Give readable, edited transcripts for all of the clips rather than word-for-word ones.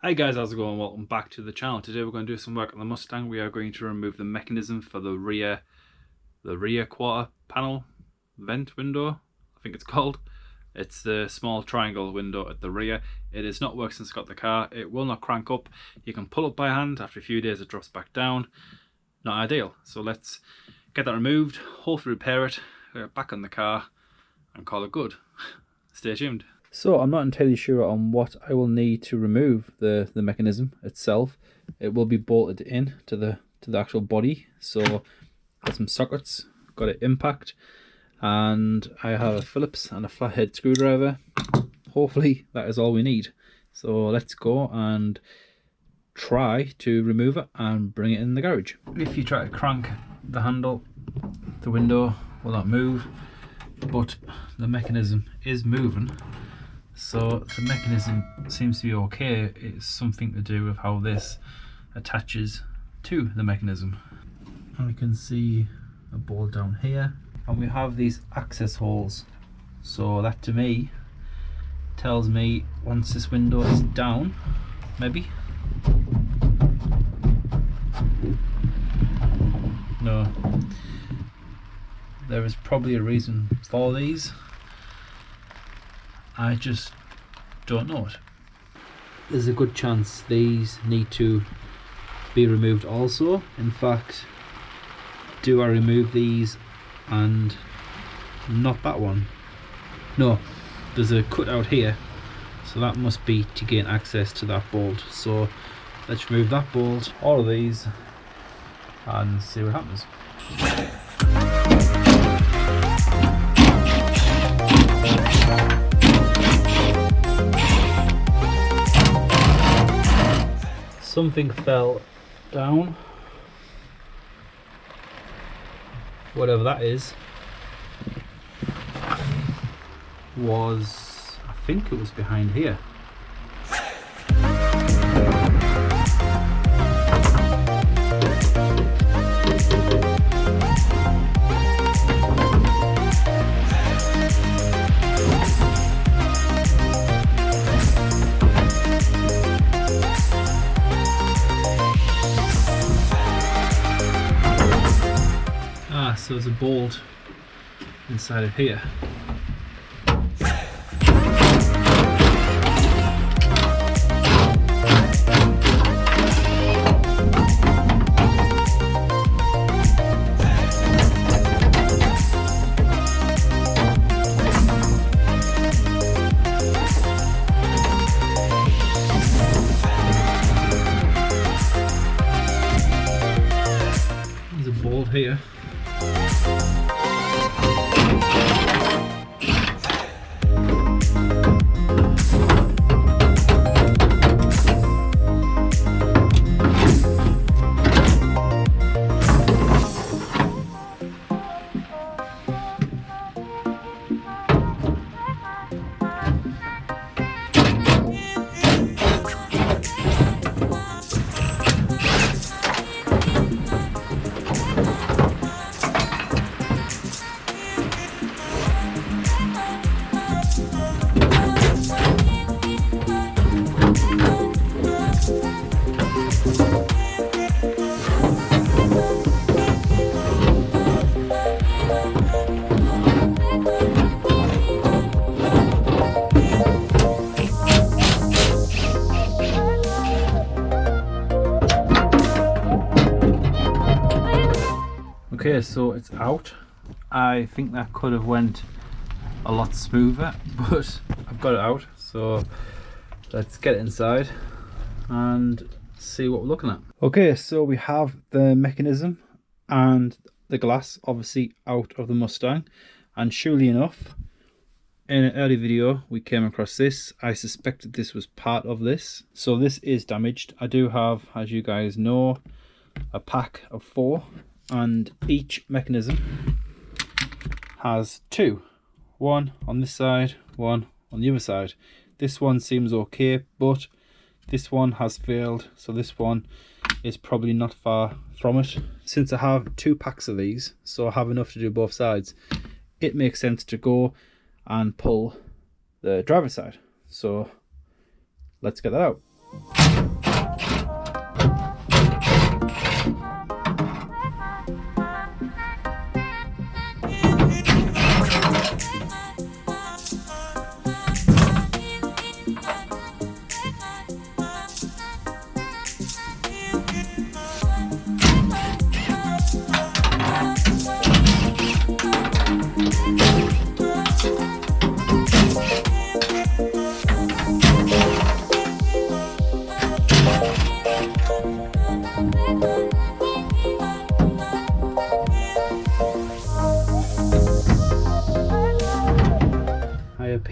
Hi guys, how's it going? Welcome back to the channel. Today we're going to do some work on the Mustang. We are going to remove the mechanism for the rear quarter panel vent window, I think it's called. It's the small triangle window at the rear. It has not worked since I got the car. It will not crank up. You can pull up by hand. After a few days it drops back down. Not ideal. So let's get that removed, hopefully repair it, back on the car and call it good. Stay tuned. So I'm not entirely sure on what I will need to remove the mechanism itself. It will be bolted in to the actual body. So got some sockets, got an impact, and I have a Phillips and a flathead screwdriver. Hopefully that is all we need. So let's go and try to remove it and bring it in the garage. If you try to crank the handle, the window will not move, but the mechanism is moving. So the mechanism seems to be okay. It's something to do with how this attaches to the mechanism. And we can see a bolt down here, and we have these access holes. So that to me tells me once this window is down, maybe. No, there is probably a reason for these. I just don't know it. There's a good chance these need to be removed also. In fact, do I remove these and not that one? No, there's a cutout here, so that must be to gain access to that bolt. So let's remove that bolt, all of these, and see what happens. Something fell down, whatever that is. I think it was behind here. So there's a bolt inside of here. There's a bolt here. Okay, so it's out. I think that could have went a lot smoother, but I've got it out. So let's get it inside and see what we're looking at. Okay, so we have the mechanism and the glass obviously out of the Mustang, and surely enough, in an early video we came across this. I suspected this was part of this. So this is damaged. I do have, as you guys know, a pack of 4, and each mechanism has 2. One on this side, one on the other side. This one seems okay, but this one has failed, so this one is probably not far from it. Since I have 2 packs of these, so I have enough to do both sides, it makes sense to go and pull the driver's side. So let's get that out.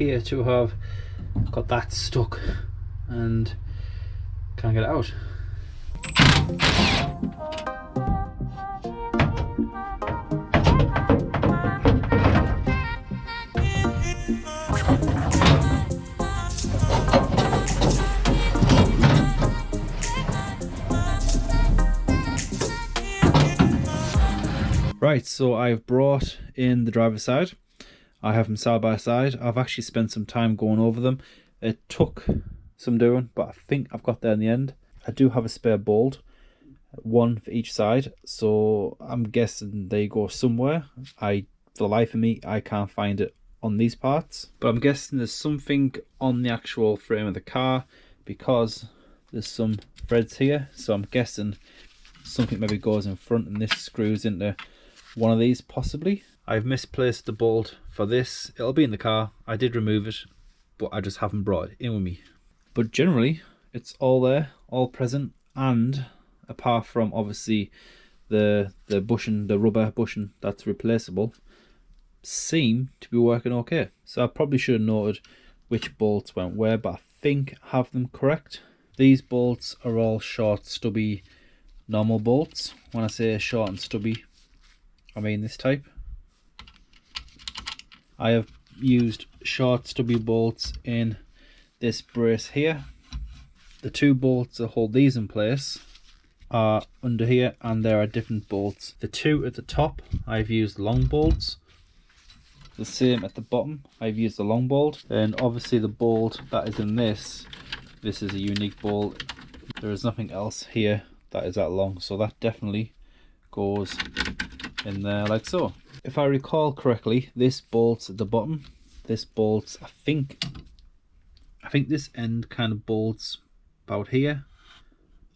appear to have got that stuck and can't get it out. Right, so I've brought in the driver's side. I have them side by side. I've actually spent some time going over them. It took some doing, but I think I've got there in the end. I do have a spare bolt, one for each side, so I'm guessing they go somewhere. For the life of me, I can't find it on these parts, but I'm guessing there's something on the actual frame of the car because there's some threads here, so I'm guessing something maybe goes in front and this screws into one of these possibly. I've misplaced the bolt for this. It'll be in the car. I did remove it, but I just haven't brought it in with me. But generally it's all there, all present, and apart from obviously the bushing, the rubber bushing that's replaceable, seem to be working okay. So I probably should have noted which bolts went where, but I think I have them correct. These bolts are all short, stubby, normal bolts. When I say short and stubby, I mean this type. I have used short stubby bolts in this brace here. The two bolts that hold these in place are under here, and there are different bolts. The two at the top I've used long bolts. The same at the bottom I've used the long bolt, and obviously the bolt that is in this is a unique bolt. There is nothing else here that is that long, so that definitely goes in there like so. If I recall correctly, this bolts at the bottom. This bolts, I think this end kind of bolts about here,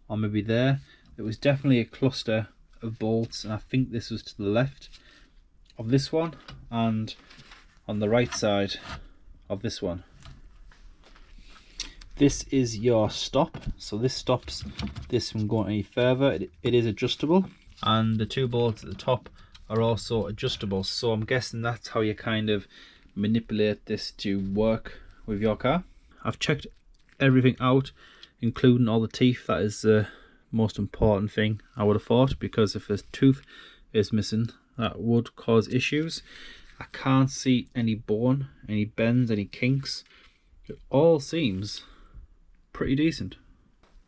or maybe there. It was definitely a cluster of bolts, and I think this was to the left of this one and on the right side of this one. This is your stop, so this stops this from going any further. It is adjustable, and the two bolts at the top are also adjustable, so I'm guessing that's how you kind of manipulate this to work with your car. I've checked everything out, including all the teeth. That is the most important thing, I would have thought, because if a tooth is missing, that would cause issues. I can't see any bone, any bends, any kinks. It all seems pretty decent.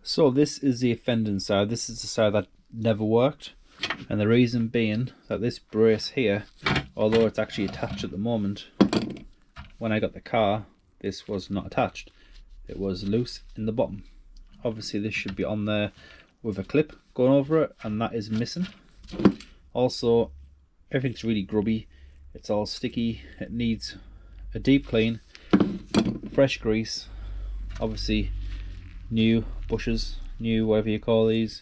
So this is the offending side. This is the side that never worked, and the reason being that this brace here, although it's actually attached at the moment, when I got the car this was not attached. It was loose in the bottom. Obviously this should be on there with a clip going over it, and that is missing. Also everything's really grubby, it's all sticky, it needs a deep clean, fresh grease, obviously new bushes, new whatever you call these,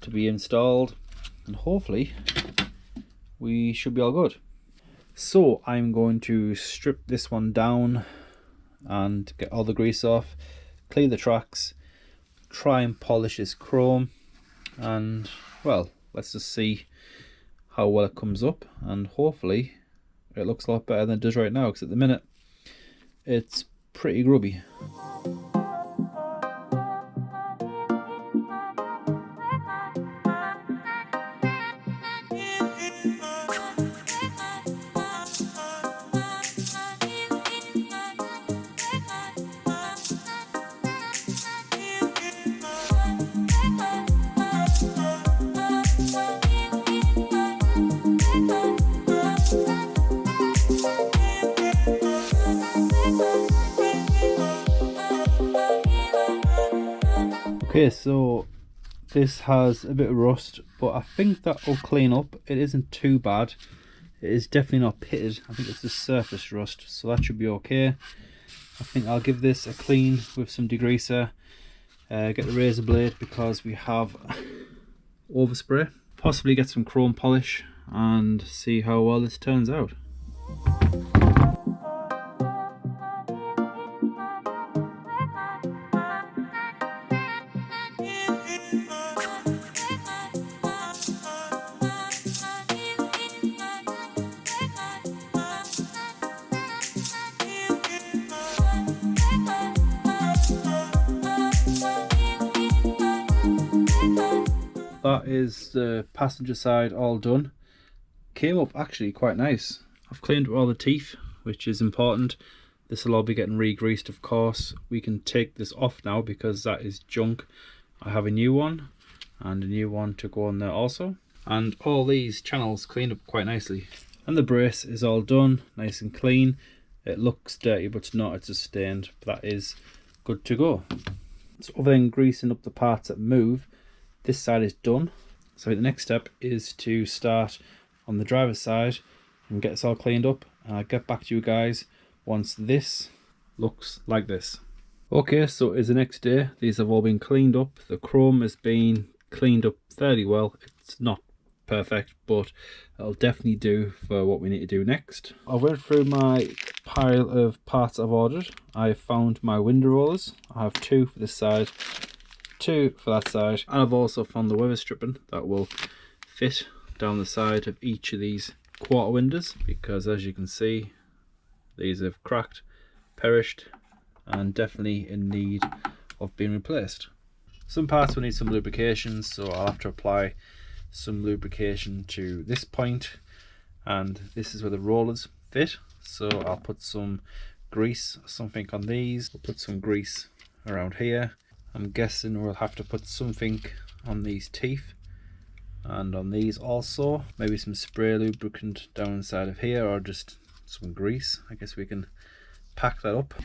to be installed, and hopefully we should be all good. So I'm going to strip this one down and get all the grease off, clean the tracks, try and polish this chrome, and well, let's just see how well it comes up, and hopefully it looks a lot better than it does right now, because at the minute it's pretty grubby. Okay, so this has a bit of rust, but I think that will clean up. It isn't too bad. It is definitely not pitted. I think it's the surface rust, so that should be okay. I think I'll give this a clean with some degreaser, get the razor blade because we have overspray, possibly get some chrome polish and see how well this turns out. that is the passenger side all done. Came up actually quite nice. I've cleaned up all the teeth, which is important. This will all be getting re-greased, of course. We can take this off now because that is junk. I have a new one and a new one to go on there also. And all these channels cleaned up quite nicely. And the brace is all done, nice and clean. It looks dirty, but it's not, it's just stained. But that is good to go. So other than greasing up the parts that move, this side is done. So the next step is to start on the driver's side and get this all cleaned up. And I'll get back to you guys once this looks like this. Okay, so it's the next day. These have all been cleaned up. The chrome has been cleaned up fairly well. It's not perfect, but it'll definitely do for what we need to do next. I went through my pile of parts I've ordered. I found my window rollers. I have 2 for this side, 2 for that side, and I've also found the weather stripping that will fit down the side of each of these quarter windows, because as you can see, these have cracked, perished, and definitely in need of being replaced. Some parts will need some lubrication, so I'll have to apply some lubrication to this point, and this is where the rollers fit, so I'll put some grease or something on these. We'll put some grease around here. I'm guessing we'll have to put something on these teeth and on these also, maybe some spray lubricant down inside of here, or just some grease. I guess we can pack that up.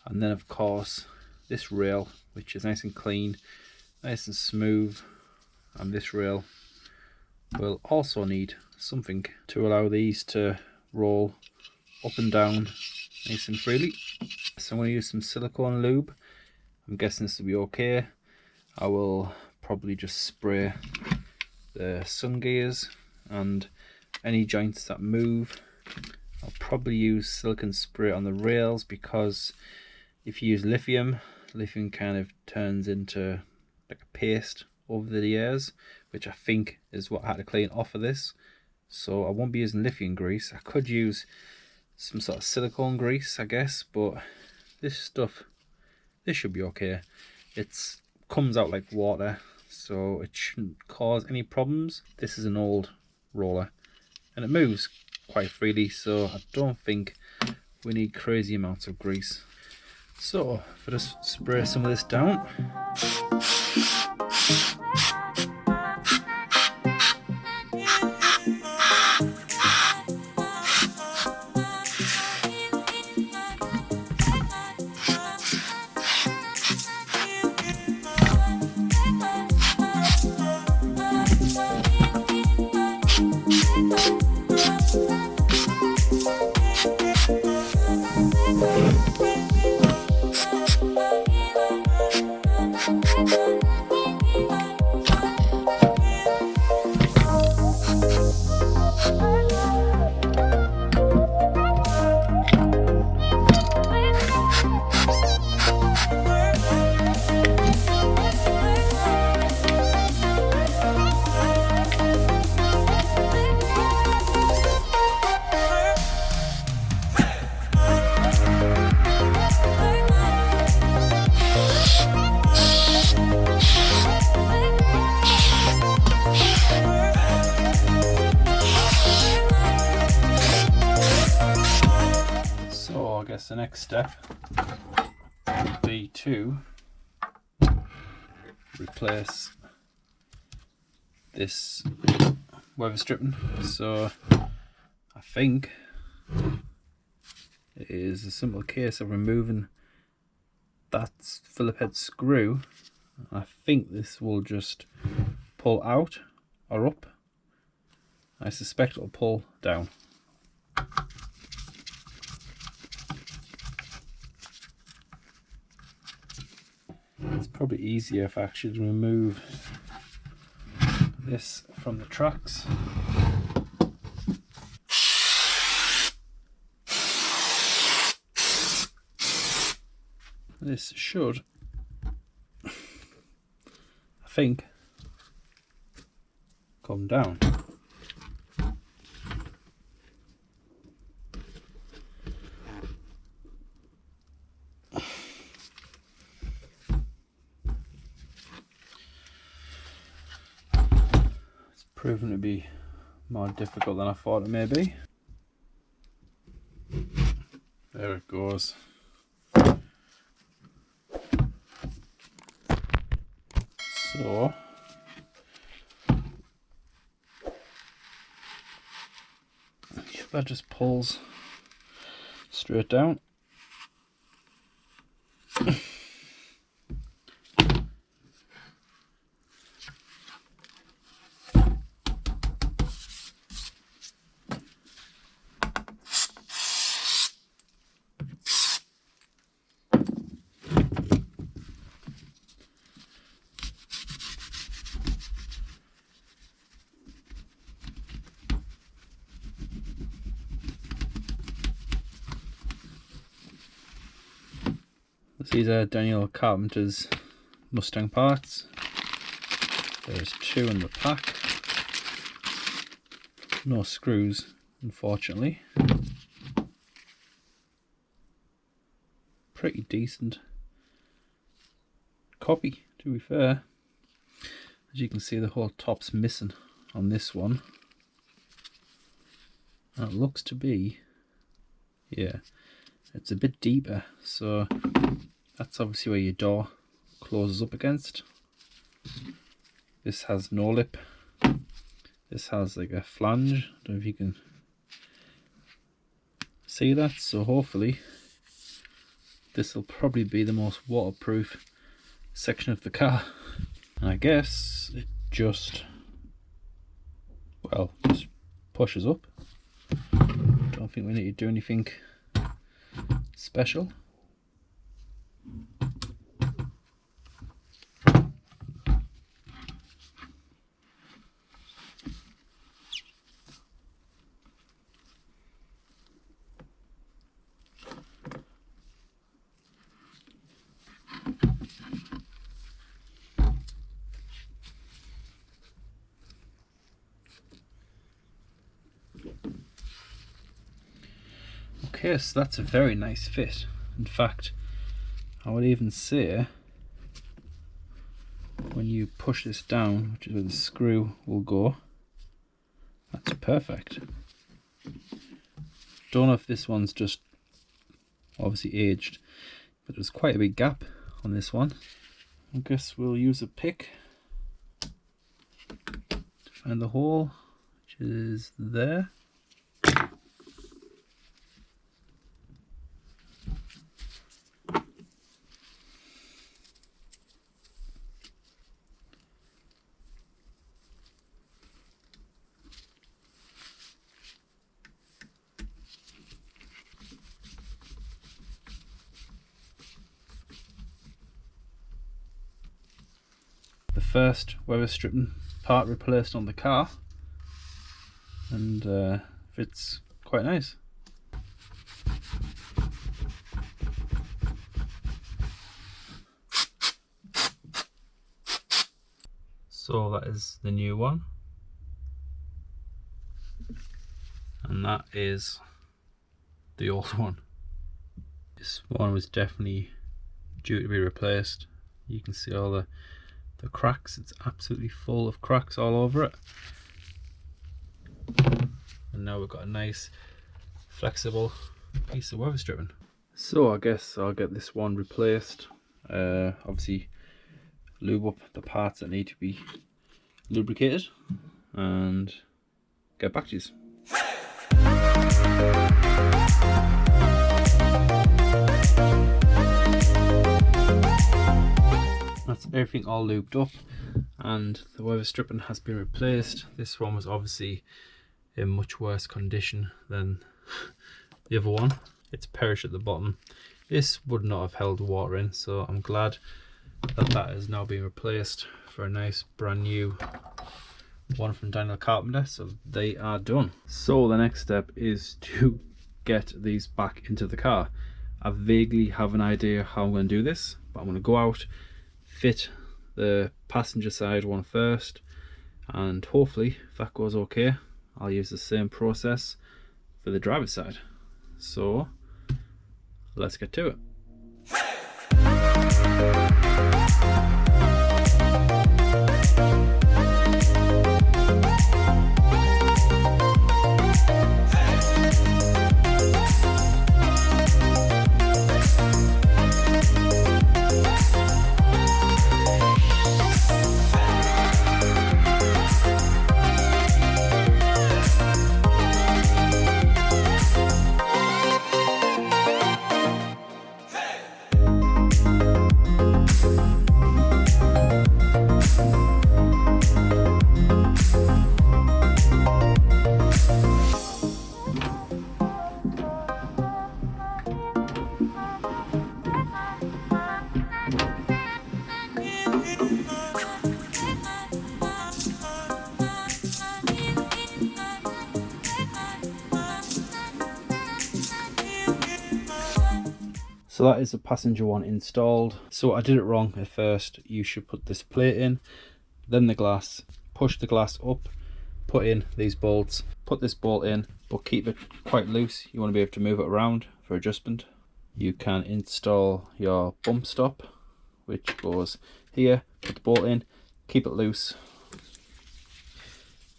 And then of course this rail, which is nice and clean, nice and smooth, and this rail will also need something to allow these to roll up and down nice and freely. So I'm going to use some silicone lube. I'm guessing this will be okay. I will probably just spray the sun gears and any joints that move. I'll probably use silicone spray on the rails, because if you use lithium kind of turns into like a paste over the years, which I think is what I had to clean off of this. So I won't be using lithium grease. I could use some sort of silicone grease, I guess, but this stuff, this should be okay. It comes out like water, so it shouldn't cause any problems. This is an old roller and it moves quite freely, so I don't think we need crazy amounts of grease. So if I just spray some of this down. The next step would be to replace this weather stripping. So I think it is a simple case of removing that Phillip head screw. I think this will just pull out or up. I suspect it'll pull down. It's probably easier if I actually remove this from the tracks. This should, I think, come down. proving to be more difficult than I thought it may be. There it goes. So that just pulls straight down. These are Daniel Carpenter's Mustang parts. There's 2 in the pack. No screws, unfortunately. Pretty decent copy, to be fair. As you can see, the whole top's missing on this one. And it looks to be, yeah, it's a bit deeper, so that's obviously where your door closes up against. This has no lip. This has like a flange. I don't know if you can see that. So hopefully this will probably be the most waterproof section of the car. And I guess it just, well, just pushes up. Don't think we need to do anything special. Okay, so that's a very nice fit. In fact, I would even say when you push this down, which is where the screw will go, that's perfect. Don't know if this one's just obviously aged, but there's quite a big gap on this one. I guess we'll use a pick to find the hole, which is there. First weather stripping part replaced on the car, and fits quite nice. So that is the new one, and that is the old one. This one was definitely due to be replaced. You can see all the cracks. It's absolutely full of cracks all over it, and now we've got a nice flexible piece of weather stripping. So I guess I'll get this one replaced. Obviously lube up the parts that need to be lubricated and get back to you. That's everything all lubed up, and the weather stripping has been replaced. This one was obviously in much worse condition than the other one. It's perished at the bottom. This would not have held water in, so I'm glad that that has now been replaced for a nice brand new one from Daniel Carpenter. So they are done. So the next step is to get these back into the car. I vaguely have an idea how I'm going to do this, but I'm going to go out, fit the passenger side one first, and hopefully if that goes okay, I'll use the same process for the driver's side. So let's get to it. So that is the passenger one installed. So I did it wrong at first. You should put this plate in, then the glass, push the glass up, put in these bolts, put this bolt in, but keep it quite loose. You want to be able to move it around for adjustment. You can install your bump stop, which goes here, put the bolt in, keep it loose,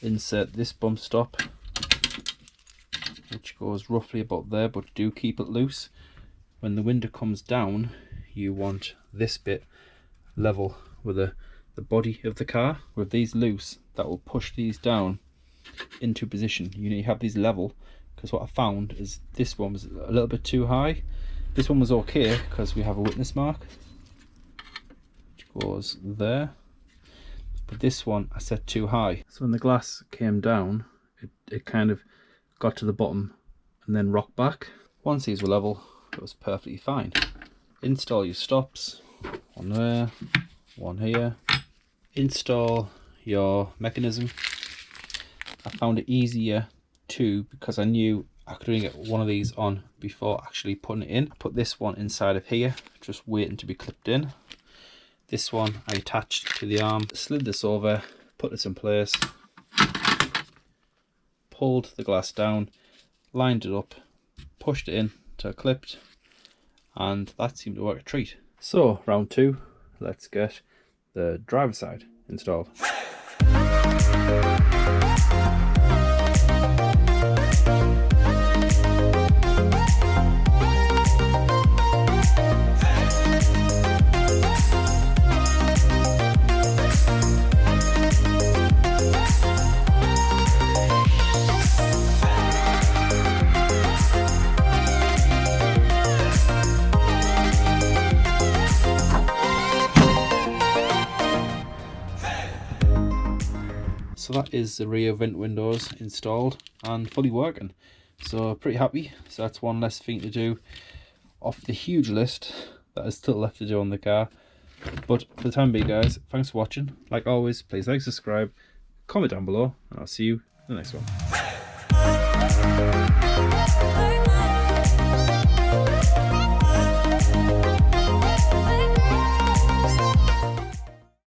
insert this bump stop, which goes roughly about there, but do keep it loose. When the window comes down, you want this bit level with the body of the car. With these loose, that will push these down into position. You need to have these level, because what I found is this one was a little bit too high. This one was okay because we have a witness mark which goes there, but this one I set too high. So when the glass came down, it kind of got to the bottom and then rocked back. Once these were level, it was perfectly fine. Install your stops, one there, one here. Install your mechanism. I found it easier too because I knew I could only get one of these on before actually putting it in. I put this one inside of here, just waiting to be clipped in. This one I attached to the arm, slid this over, put this in place, pulled the glass down, lined it up, pushed it in to clipped, and that seemed to work a treat. So round two, let's get the driver's side installed. So that is the rear vent windows installed and fully working. So pretty happy. So that's one less thing to do off the huge list that is still left to do on the car. But for the time being, guys, thanks for watching. Like always, please like, subscribe, comment down below, and I'll see you in the next one.